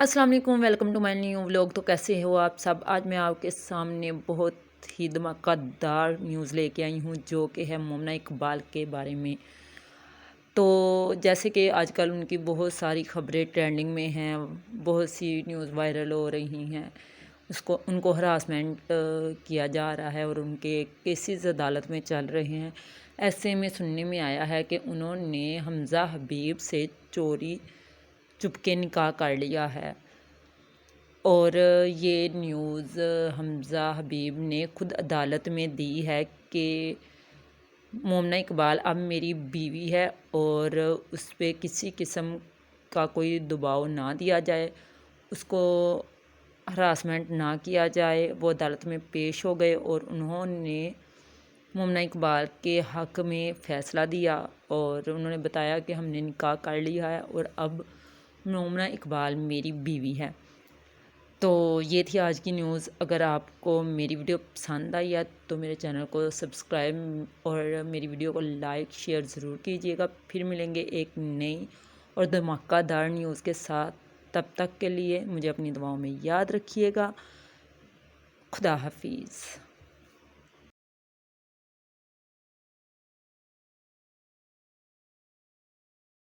अस्सलाम वालेकुम, welcome to my new vlog. तो कैसे हो आप सब। आज मैं आपके सामने बहुत ही धमाकेदार न्यूज़ लेके आई हूँ जो कि है मोमना इकबाल के बारे में। तो जैसे कि आजकल उनकी बहुत सारी खबरें ट्रेंडिंग में हैं, बहुत सी न्यूज़ वायरल हो रही हैं। उनको हरासमेंट किया जा रहा है और उनके केसेस अदालत में चल रहे हैं। ऐसे में सुनने में आया है कि उन्होंने हमज़ा हबीब से चोरी चुपके निकाह कर लिया है। और ये न्यूज़ हमज़ा हबीब ने खुद अदालत में दी है कि मोमना इकबाल अब मेरी बीवी है और उस पे किसी किस्म का कोई दबाव ना दिया जाए, उसको हरासमेंट ना किया जाए। वो अदालत में पेश हो गए और उन्होंने मोमना इकबाल के हक़ में फ़ैसला दिया और उन्होंने बताया कि हमने निकाह कर लिया है और अब मोमना इकबाल मेरी बीवी है। तो ये थी आज की न्यूज़। अगर आपको मेरी वीडियो पसंद आई है तो मेरे चैनल को सब्सक्राइब और मेरी वीडियो को लाइक शेयर ज़रूर कीजिएगा। फिर मिलेंगे एक नई और धमाकेदार न्यूज़ के साथ। तब तक के लिए मुझे अपनी दुआओं में याद रखिएगा। खुदा हाफिज़।